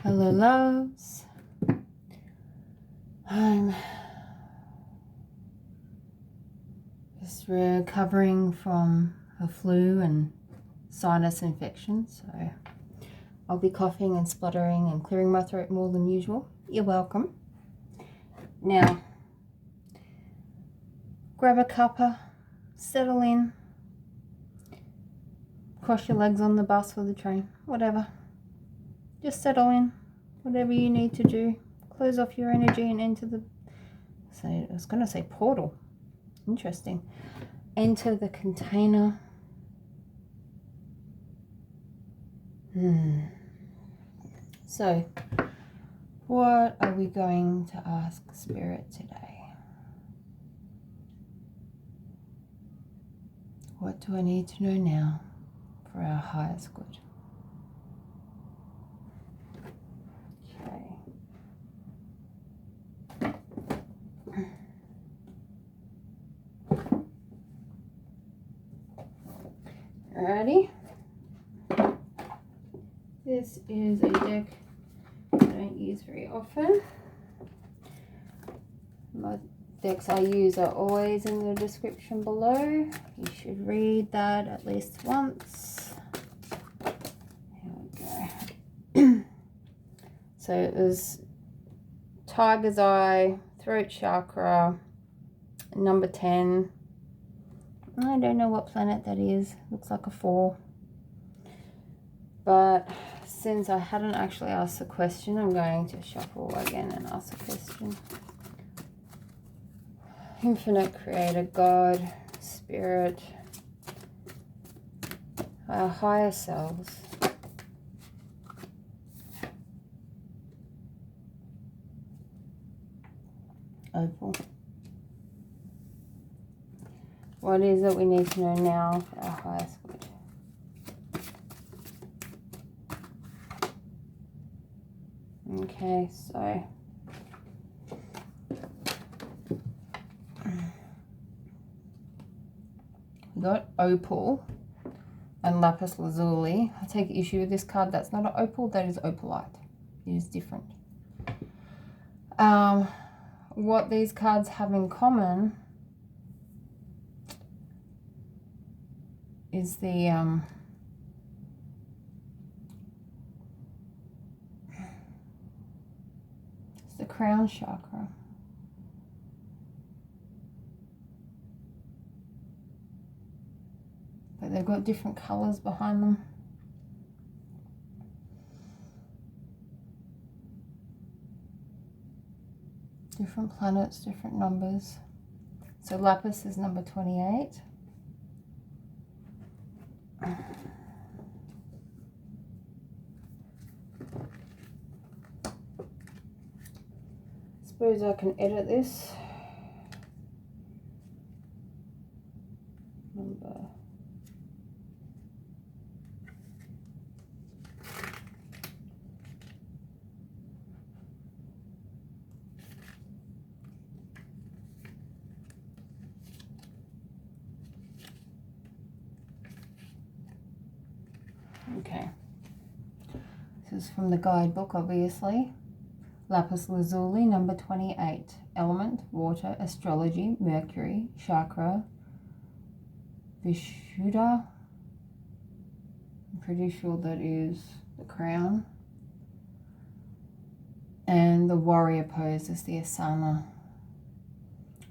Hello, loves. I'm just recovering from a flu and sinus infection, so I'll be coughing and spluttering and clearing my throat more than usual. You're welcome. Now, grab a cuppa, settle in, cross your legs on the bus or the train, whatever. Just settle in, whatever you need to do. Close off your energy and enter the, I was going to say portal. Interesting. Enter the container. So, what are we going to ask Spirit today? What do I need to know now for our highest good? Alrighty. This is a deck I don't use very often. My decks I use are always in the description below. You should read that at least once. Here we go. So it was Tiger's Eye, Throat Chakra, number 10. I don't know what planet that is. Looks like a 4. But since I hadn't actually asked the question, I'm going to shuffle again and ask the question. Infinite Creator, God, Spirit, our higher selves. Opal. What is it we need to know now for our highest good? Okay, so we got Opal and Lapis Lazuli. I take issue with this card. That's not an opal, that is opalite. It is different. What these cards have in common is the crown chakra. But they've got different colors behind them. Different planets, different numbers. So Lapis is number 28. Suppose I can edit this. Number. Okay. This is from the guidebook, obviously. Lapis Lazuli, number 28. Element, water, astrology, Mercury, chakra, Vishuddha. I'm pretty sure that is the crown. And the warrior pose is the asana.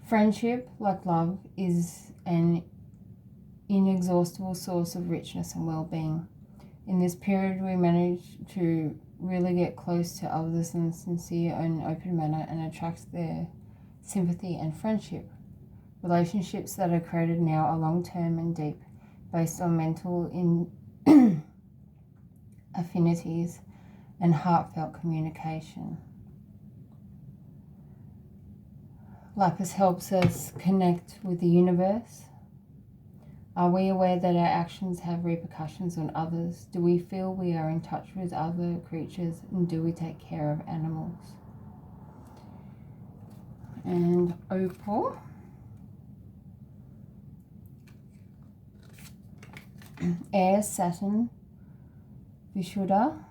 Friendship, like love, is an inexhaustible source of richness and well-being. In this period, we manage to really get close to others in a sincere and open manner and attract their sympathy and friendship. Relationships that are created now are long-term and deep, based on mental affinities and heartfelt communication. Lapis helps us connect with the universe. Are we aware that our actions have repercussions on others? Do we feel we are in touch with other creatures? And do we take care of animals? And Opal. Air, Saturn, Vishuddha,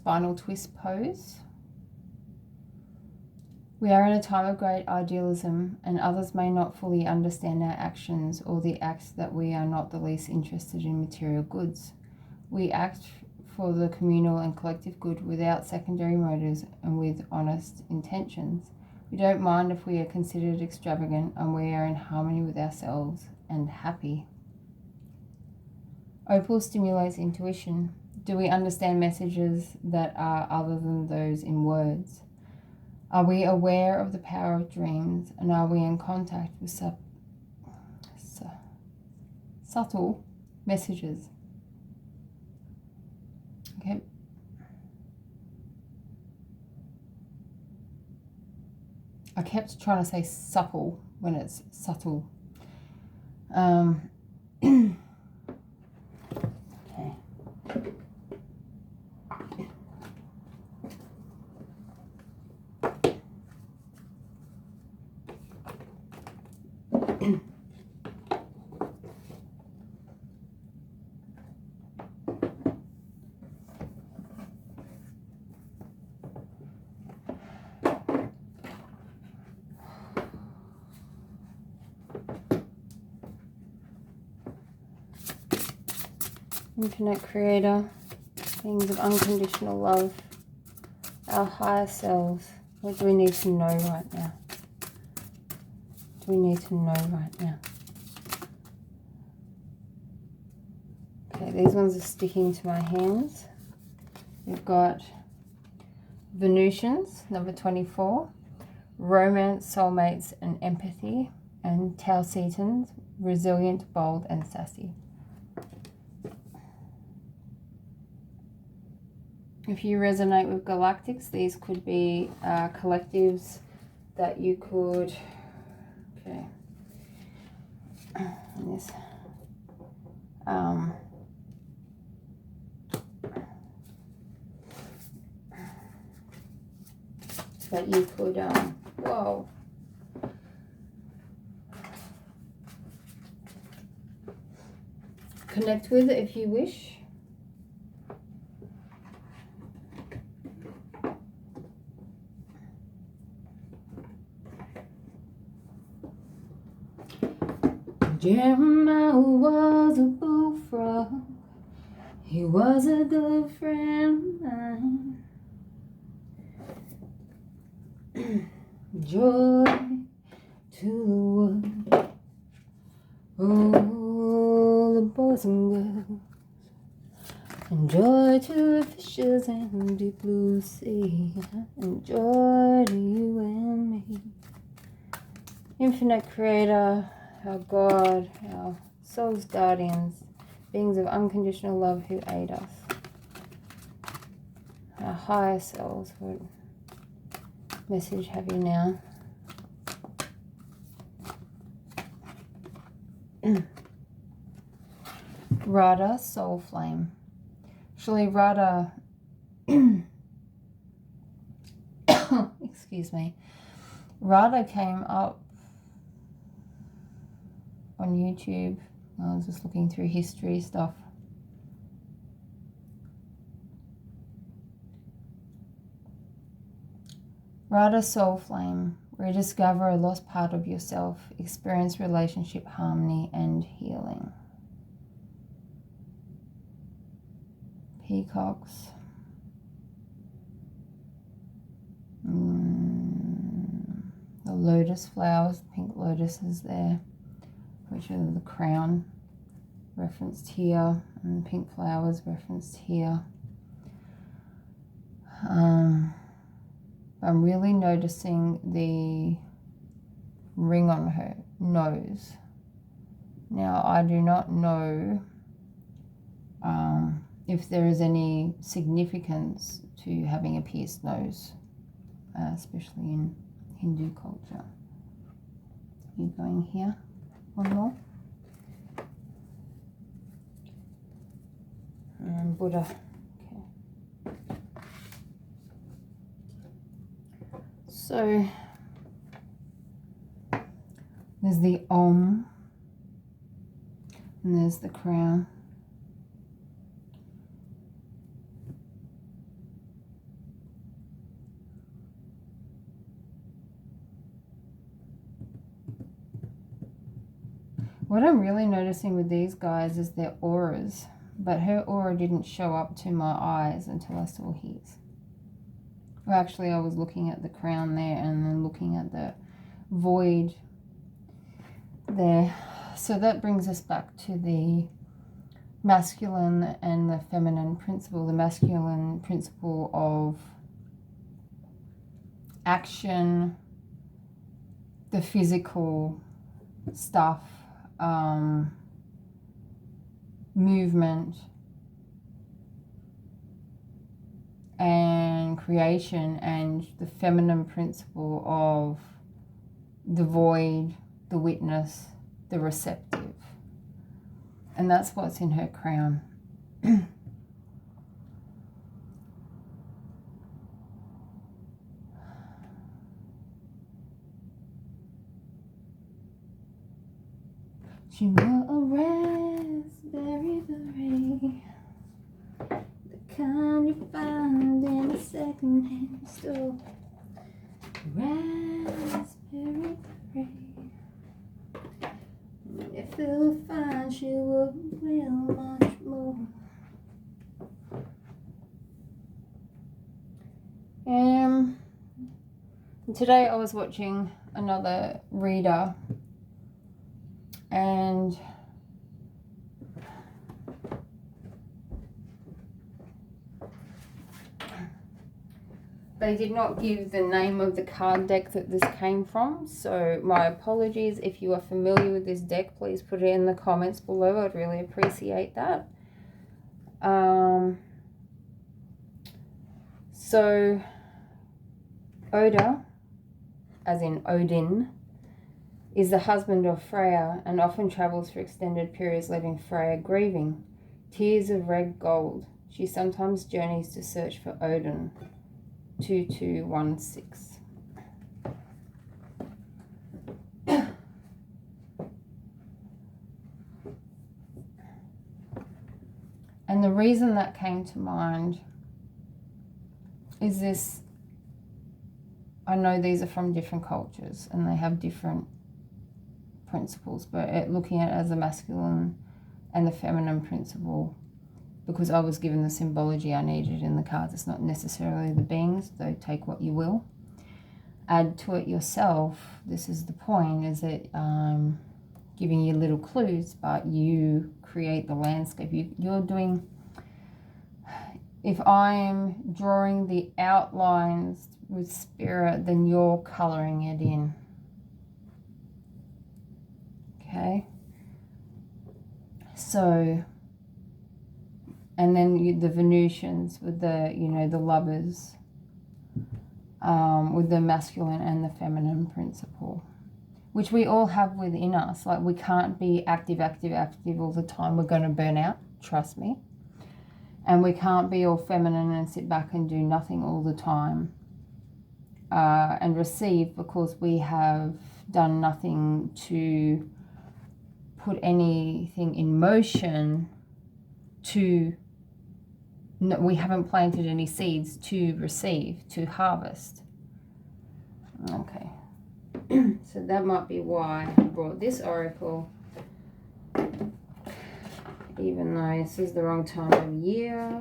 spinal twist pose. We are in a time of great idealism, and others may not fully understand our actions or the acts that we are not the least interested in material goods. We act for the communal and collective good without secondary motives and with honest intentions. We don't mind if we are considered extravagant, and we are in harmony with ourselves and happy. Opal stimulates intuition. Do we understand messages that are other than those in words? Are we aware of the power of dreams, and are we in contact with subtle messages? Okay. I kept trying to say supple when it's subtle. Okay. Infinite Creator, beings of unconditional love, our higher selves. What do we need to know right now? Do we need to know right now? Okay, these ones are sticking to my hands. We've got Venusians, number 24, Romance, Soulmates and Empathy, and Tausitans, Resilient, Bold and Sassy. If you resonate with galactics, these could be collectives that you could, okay, and this, that you could, whoa, connect with if you wish. Jeremiah was a bullfrog. He was a good friend of mine. Joy to the wood, all the boys and girls, and joy to the fishes and the deep blue sea, and joy to you and me. Infinite Creator, our God, our soul's guardians, beings of unconditional love who aid us. Our higher selves, what message have you now? Radha, soul flame. Actually, Radha, excuse me, Radha came up on YouTube. I was just looking through history stuff. Radha, soul flame. Rediscover a lost part of yourself. Experience relationship harmony and healing. Peacocks. The lotus flowers, pink lotuses there, which are the crown referenced here, and pink flowers referenced here. I'm really noticing the ring on her nose. Now, I do not know if there is any significance to having a pierced nose, especially in Hindu culture. You going here? One more. And Buddha. Okay. So there's the Om, and there's the crown. What I'm really noticing with these guys is their auras, but her aura didn't show up to my eyes until I saw his. Well, actually, I was looking at the crown there and then looking at the void there. So that brings us back to the masculine and the feminine principle. The masculine principle of action, the physical stuff, movement, and creation, and the feminine principle of the void, the witness, the receptive. And that's what's in her crown. You were a raspberry beret, the kind you find in a second-hand store. Raspberry beret. If it were fine, she would will much more. Today I was watching another reader, and they did not give the name of the card deck that this came from, so my apologies. If you are familiar with this deck, please put it in the comments below. I'd really appreciate that. So Oda, as in Odin, is the husband of Freya and often travels for extended periods, leaving Freya grieving. Tears of red gold. She sometimes journeys to search for Odin. 2216. And the reason that came to mind is this. I know these are from different cultures and they have different principles, but looking at it as the masculine and the feminine principle, because I was given the symbology I needed in the cards. It's not necessarily the beings, though take what you will. Add to it yourself. This is the point, is that giving you little clues, but you create the landscape. You're doing, if I'm drawing the outlines with spirit, then you're colouring it in. Okay? So, and then the Venusians with the, the lovers, with the masculine and the feminine principle, which we all have within us. Like, we can't be active all the time. We're going to burn out, trust me. And we can't be all feminine and sit back and do nothing all the time and receive, because we have done nothing to put anything in motion we haven't planted any seeds to receive, to harvest. Okay. So that might be why I brought this oracle, even though this is the wrong time of year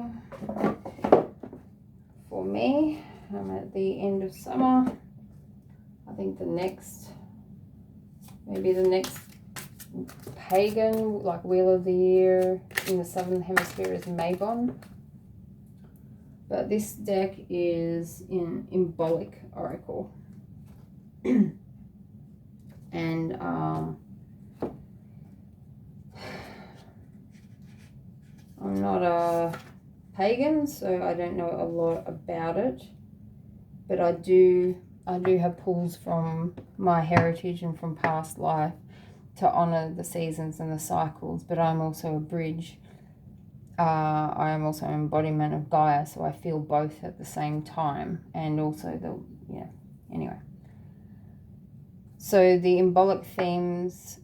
for me. I'm at the end of summer. I think maybe the next pagan, like Wheel of the Year in the Southern Hemisphere is Mabon. But this deck is in Embolic Oracle. And I'm not a pagan, so I don't know a lot about it. But I do have pulls from my heritage and from past life to honour the seasons and the cycles. But I'm also a bridge. I am also an embodiment of Gaia, so I feel both at the same time. And also anyway. So the embolic themes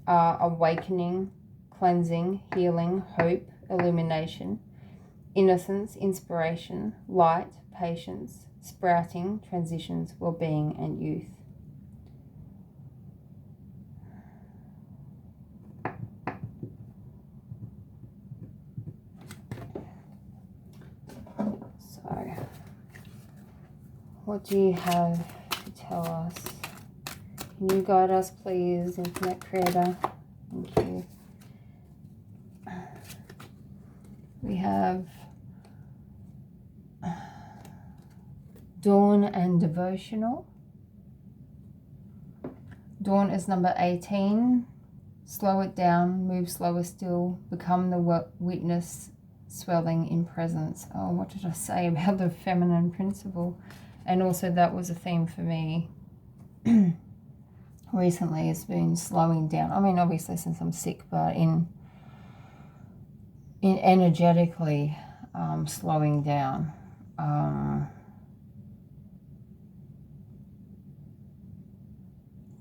are awakening, cleansing, healing, hope, illumination, innocence, inspiration, light, patience, sprouting, transitions, well-being, and youth. So, what do you have to tell us? Can you guide us, please, Infinite Creator? Thank you. We have Dawn and Devotional. Dawn is number 18. Slow it down, move slower still, become the witness swelling in presence. Oh, what did I say about the feminine principle? And also that was a theme for me recently. It's been slowing down. I mean, obviously since I'm sick, but in energetically slowing down.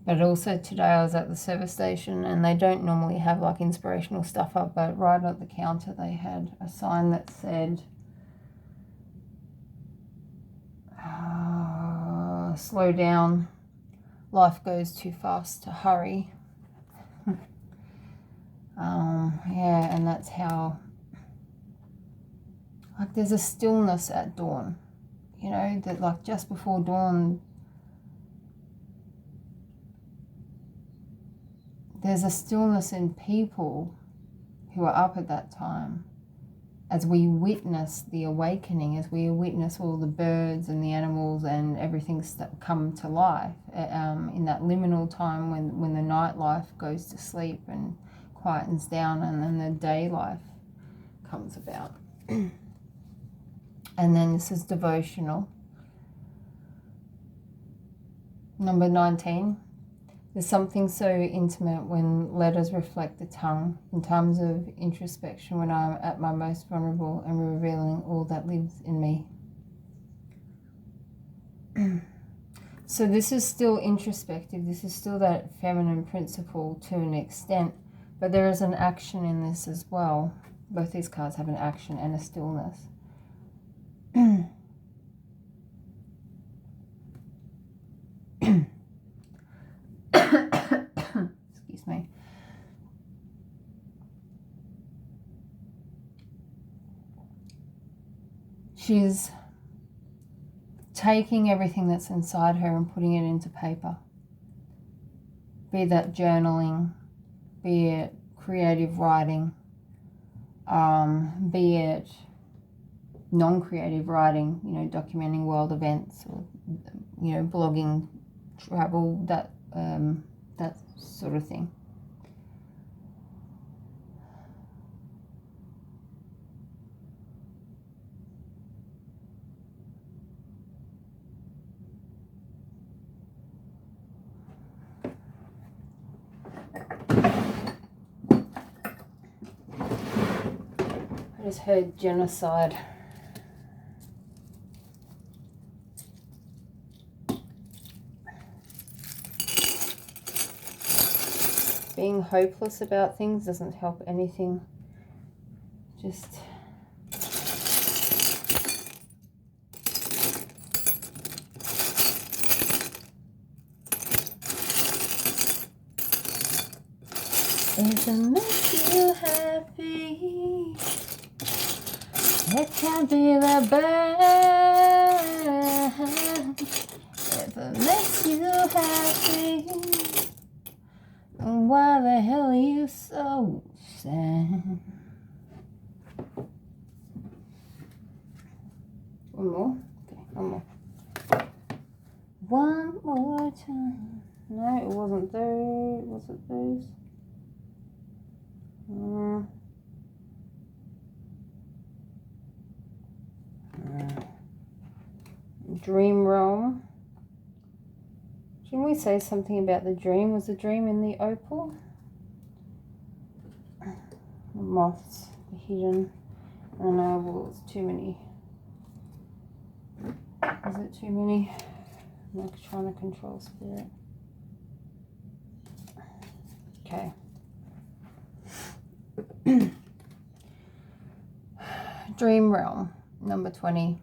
But also today I was at the service station and they don't normally have like inspirational stuff up, but right at the counter they had a sign that said, slow down, life goes too fast to hurry. Yeah, and that's how, like, there's a stillness at dawn, you know, that like just before dawn, there's a stillness in people who are up at that time as we witness the awakening, as we witness all the birds and the animals and everything come to life in that liminal time when the nightlife goes to sleep and quietens down, and then the day life comes about. And then this is devotional. Number 19. There's something so intimate when letters reflect the tongue, in times of introspection when I'm at my most vulnerable and revealing all that lives in me. So this is still introspective. This is still that feminine principle to an extent, but there is an action in this as well. Both these cards have an action and a stillness. Excuse me. She's taking everything that's inside her and putting it into paper. Be that journaling, be it creative writing, be it non-creative writing, you know, documenting world events, or, you know, blogging, travel, that sort of thing. I just heard genocide. Being hopeless about things doesn't help anything. Just if it makes you happy, it can be the best. If it makes you happy, why the hell are you so sad? One more? Okay, one more. One more time. No, it wasn't those. Was it those? Dream realm. Didn't we say something about the dream? Was the dream in the opal? The moths, the hidden. I don't know, well, it's too many. Is it too many? I'm like trying to control spirit. Okay. Dream realm, number 20.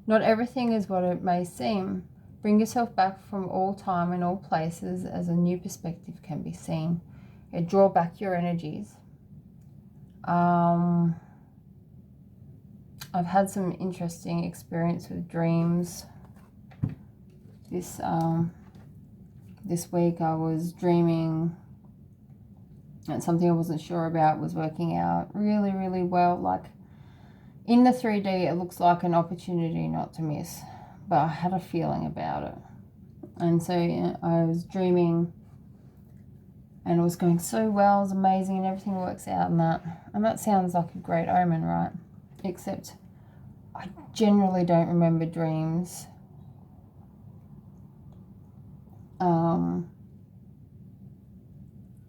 Not everything is what it may seem. Bring yourself back from all time and all places as a new perspective can be seen. Draw back your energies. I've had some interesting experience with dreams. This week I was dreaming and something I wasn't sure about was working out really, really well. Like in the 3D, it looks like an opportunity not to miss, but I had a feeling about it. And so I was dreaming and it was going so well, it was amazing, and everything works out and that sounds like a great omen, right? Except I generally don't remember dreams.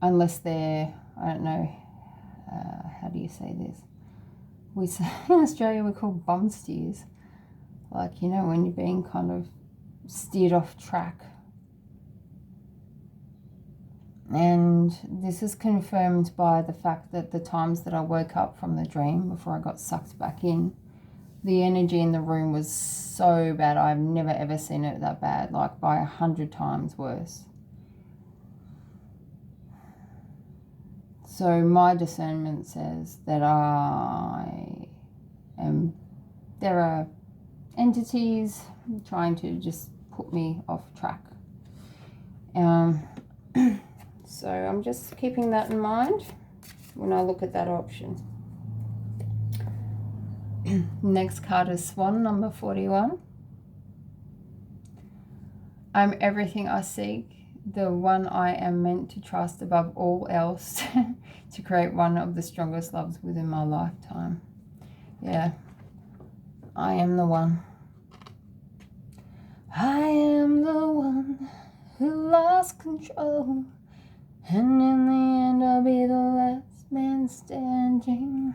Unless they're, I don't know, how do you say this? We say, in Australia we call bum steers. Like, you know, when you're being kind of steered off track. And this is confirmed by the fact that the times that I woke up from the dream before I got sucked back in, the energy in the room was so bad. I've never ever seen it that bad, like by 100 times worse. So my discernment says that there are entities trying to just put me off track. So I'm just keeping that in mind when I look at that option. Next card is Swan, number 41. I'm everything I seek, the one I am meant to trust above all else to create one of the strongest loves within my lifetime. Yeah, I am the one. I am the one who lost control, and in the end I'll be the last man standing.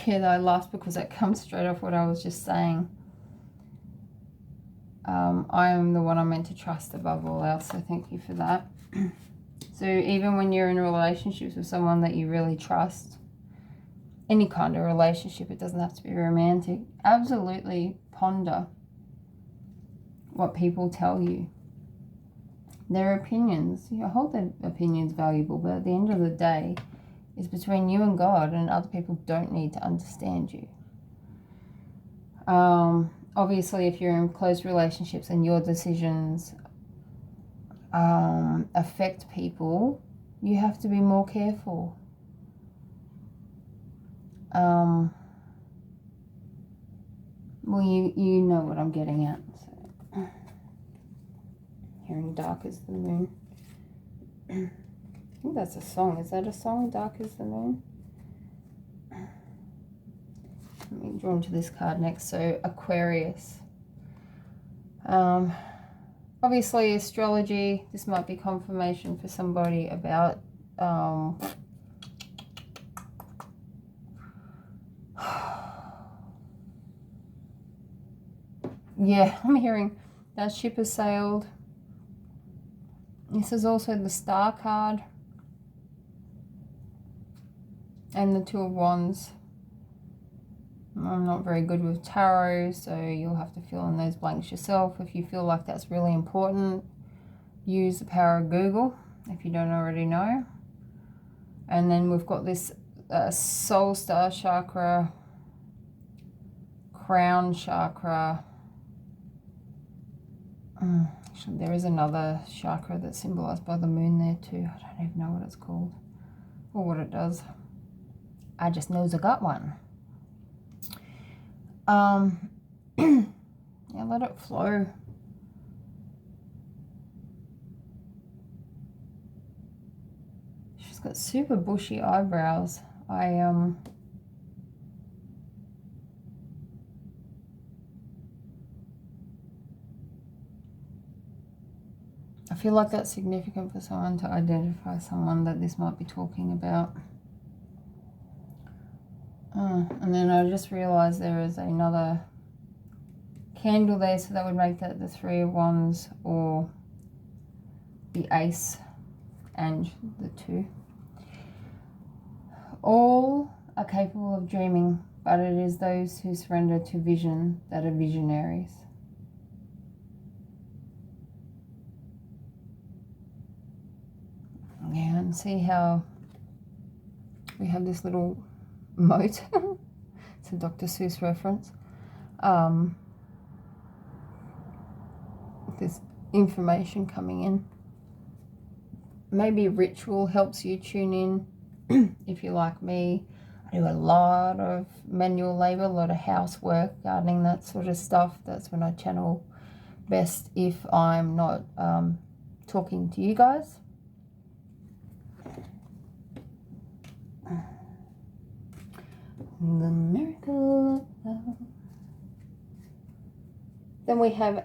Yeah, I laughed because that comes straight off what I was just saying. I am the one I'm meant to trust above all else, so thank you for that. So even when you're in relationships with someone that you really trust, any kind of relationship, it doesn't have to be romantic, absolutely ponder what people tell you. Their opinions, you hold their opinions valuable, but at the end of the day, it's between you and God, and other people don't need to understand you. Obviously, if you're in close relationships and your decisions affect people, you have to be more careful. Well, you know what I'm getting at. So. Hearing dark as the moon. I think that's a song. Is that a song? Dark as the moon? Let me draw into this card next. So Aquarius. Obviously astrology. This might be confirmation for somebody about yeah, I'm hearing that ship has sailed. This is also the Star card and the Two of Wands. I'm not very good with tarot, so you'll have to fill in those blanks yourself. If you feel like that's really important, use the power of Google if you don't already know. And then we've got this Soul Star chakra, Crown chakra. Actually, there is another chakra that's symbolized by the moon there too. I don't even know what it's called or what it does. I just knows I got one. Yeah, let it flow. She's got super bushy eyebrows. I feel like that's significant for someone to identify someone that this might be talking about. And then I just realized there is another candle there, so that would make that the Three of Wands or the Ace and the Two. All are capable of dreaming, but it is those who surrender to vision that are visionaries. Yeah, can see how we have this little moat. It's a Dr. Seuss reference. This information coming in. Maybe ritual helps you tune in. If you're like me, I do a lot of manual labor, a lot of housework, gardening, that sort of stuff. That's when I channel best if I'm not talking to you guys. The miracle of love. Then we have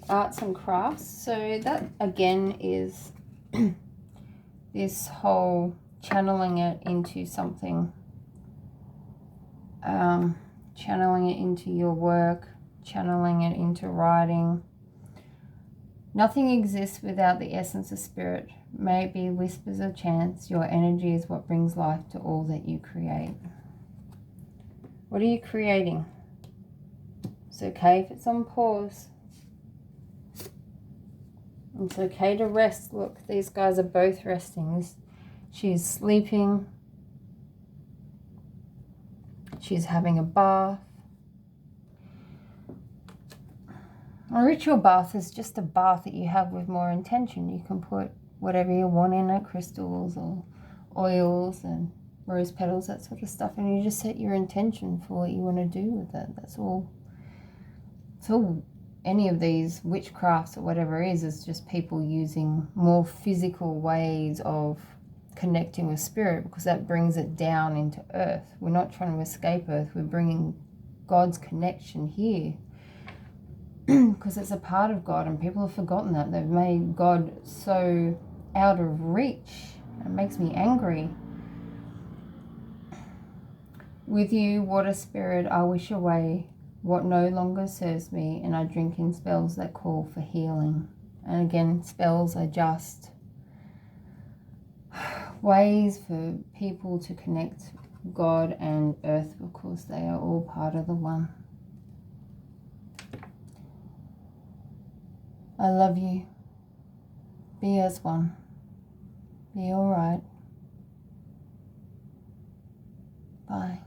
arts and crafts. So that again is this whole channeling it into something, channeling it into your work, channeling it into writing. Nothing exists without the essence of spirit. Maybe whispers of chance. Your energy is what brings life to all that you create. What are you creating? It's okay if it's on pause. It's okay to rest. Look, these guys are both resting. She's sleeping. She's having a bath. A ritual bath is just a bath that you have with more intention. You can put whatever you want in it, crystals or oils and rose petals, that sort of stuff, and you just set your intention for what you want to do with it. That's all. So any of these witchcrafts or whatever it is just people using more physical ways of connecting with spirit, because that brings it down into earth. We're not trying to escape earth. We're bringing God's connection here, because it's a part of God, and people have forgotten that. They've made God so out of reach. It makes me angry. With you, water spirit, I wish away what no longer serves me, and I drink in spells that call for healing. And again, spells are just ways for people to connect God and earth, because they are all part of the one. I love you. Be as one. Be all right. Bye.